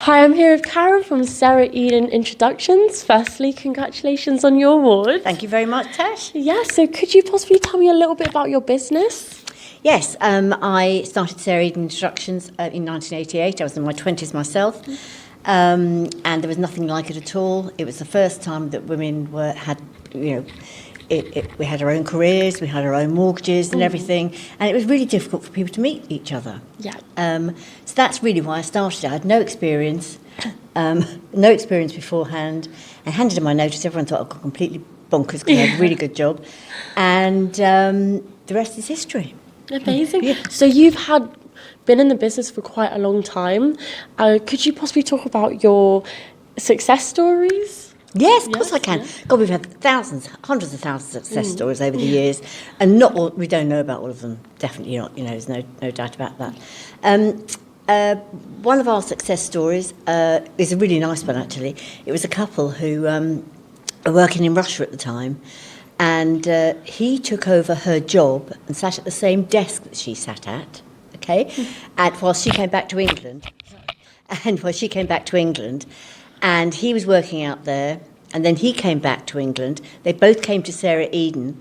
Hi, I'm here with Karen from Sarah Eden Introductions. Firstly, congratulations on your award. Thank you very much, Tash. Yeah, so could you possibly tell me a little bit about your business? Yes, I started Sarah Eden Introductions in 1988. I was in my 20s myself, and there was nothing like it at all. It was the first time that women had, we had our own careers, we had our own mortgages and everything, and it was really difficult for people to meet each other. Yeah. So that's really why I started. I had no experience, no experience beforehand. I handed in my notice. Everyone thought I'd gone completely bonkers because I had a really good job, and the rest is history. Amazing. Yeah. So you've been in the business for quite a long time. Could you possibly talk about your success stories? Yes, of course Yes, I can. yeah. God, we've had thousands, hundreds of thousands of success stories over the years, and not all, we don't know about all of them. Definitely not. There's no doubt about that. One of our success stories is a really nice one, actually. It was a couple who were working in Russia at the time, and he took over her job and sat at the same desk that she sat at. Okay, and while she came back to England, and he was working out there, and then he came back to England. They both came to Sarah Eden,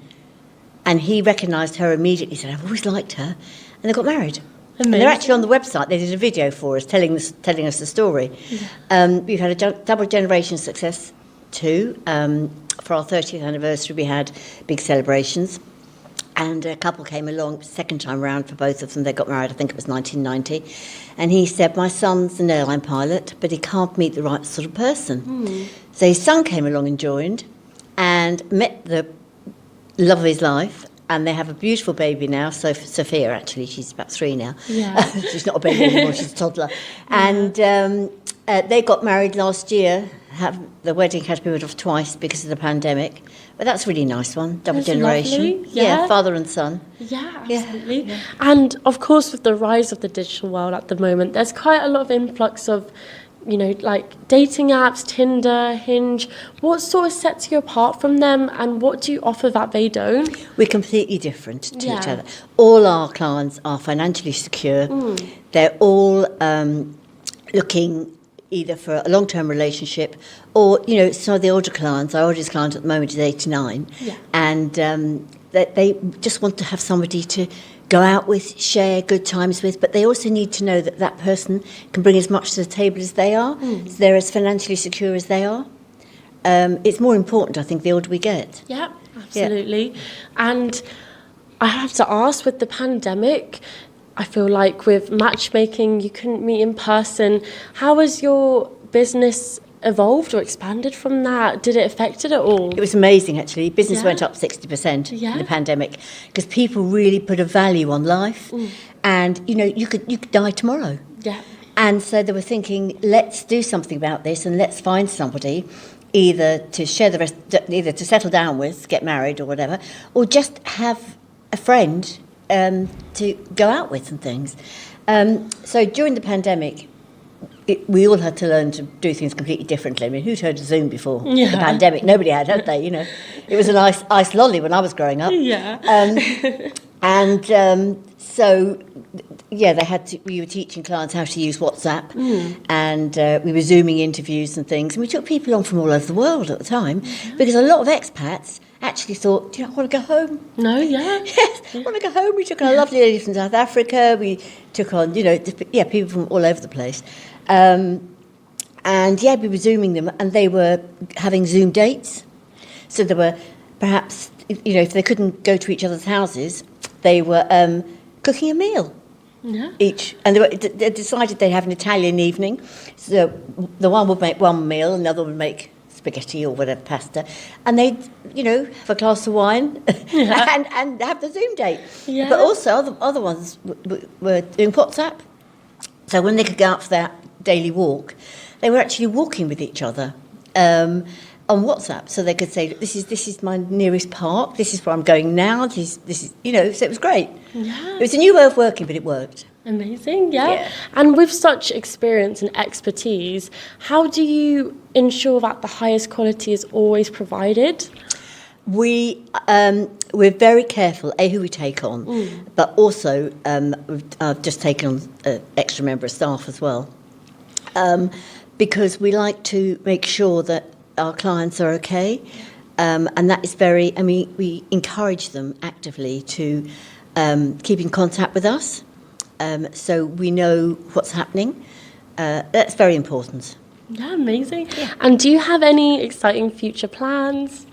and he recognised her immediately. He said, "I've always liked her," and they got married. And they're actually on the website. They did a video for us telling us the story. Yeah. We've had a double generation success too. For our 30th anniversary, we had big celebrations. And a couple came along, second time round for both of them. They got married, I think it was 1990. And he said, "My son's an airline pilot, but he can't meet the right sort of person." So his son came along and joined and met the love of his life. And they have a beautiful baby now, Sophia, actually. She's about 3 now. Yeah. She's not a baby anymore, she's a toddler. And they got married last year. The wedding had to be put off twice because of the pandemic. But that's a really nice one, double That's generation. lovely, yeah. Father and son. Yeah, Yeah. absolutely. Yeah. And of course, with the rise of the digital world at the moment, there's quite a lot of influx of, like dating apps, Tinder, Hinge. What sort of sets you apart from them, and what do you offer that they don't? We're completely different to each Yeah. other. All our clients are financially secure. They're all looking either for a long-term relationship or, some of the older clients, our oldest client at the moment is 89, and they just want to have somebody to go out with, share good times with, but they also need to know that that person can bring as much to the table as they are, so they're as financially secure as they are. It's more important, I think, the older we get. Yeah, absolutely. And I have to ask, with the pandemic, I feel like with matchmaking, you couldn't meet in person. How has your business evolved or expanded from that? Did it affect it at all? It was amazing, actually. Business Yeah. went up 60% in Yeah. the pandemic because people really put a value on life, and you could die tomorrow. Yeah. And so they were thinking, let's do something about this, and let's find somebody either to share the rest, either to settle down with, get married or whatever, or just have a friend to go out with and things. So during the pandemic, we all had to learn to do things completely differently. I mean, who'd heard of Zoom before the pandemic? Nobody had they? It was an ice lolly when I was growing up. Yeah. So we were teaching clients how to use WhatsApp, and we were Zooming interviews and things. And we took people on from all over the world at the time, because a lot of expats actually thought, I want to go home. No, yeah. Yes, I want to go home. We took on a lovely lady from South Africa. We took on, people from all over the place. We were Zooming them, and they were having Zoom dates. So there were perhaps, if they couldn't go to each other's houses, they were cooking a meal each. And they decided they'd have an Italian evening. So the one would make one meal, and the other would make spaghetti or whatever, pasta, and they'd, have a glass of wine and have the Zoom date. Yeah. But also other ones were doing WhatsApp. So when they could go out for their daily walk, they were actually walking with each other on WhatsApp. So they could say, this is my nearest park, this is where I'm going now, this is, so it was great. Yeah. It was a new way of working, but it worked. Amazing, yeah. And with such experience and expertise, how do you ensure that the highest quality is always provided? We're very careful, who we take on, but also we've just taken on an extra member of staff as well. because we like to make sure that our clients are okay. And that is very, I mean, we encourage them actively to keep in contact with us, so we know what's happening. That's very important. Yeah, amazing. Yeah. And do you have any exciting future plans?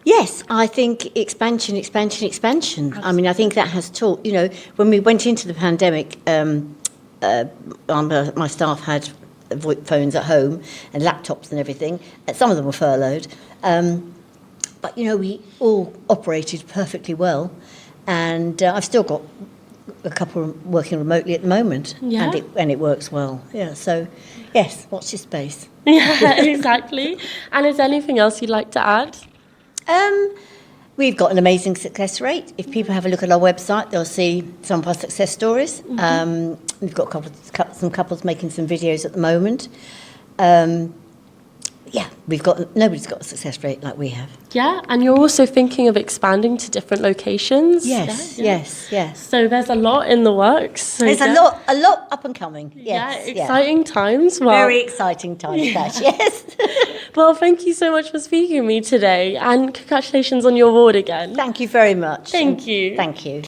Yes, I think expansion. Absolutely. I mean, I think that has taught, you know, when we went into the pandemic, my staff had VoIP phones at home and laptops and everything, and some of them were furloughed. But, you know, we all operated perfectly well, and I've still got a couple working remotely at the moment, and it works well. Yeah, so, yes, watch this space. Yeah, exactly. And is there anything else you'd like to add? We've got an amazing success rate. If people have a look at our website, they'll see some of our success stories. We've got some couples making some videos at the moment. Nobody's got a success rate like we have. Yeah, and you're also thinking of expanding to different locations. Yes. So there's a lot in the works. So there's a lot up and coming. Yes, exciting times. Well, very exciting times, yes. Well, thank you so much for speaking with me today, and congratulations on your award again. Thank you very much. Thank you. Thank you.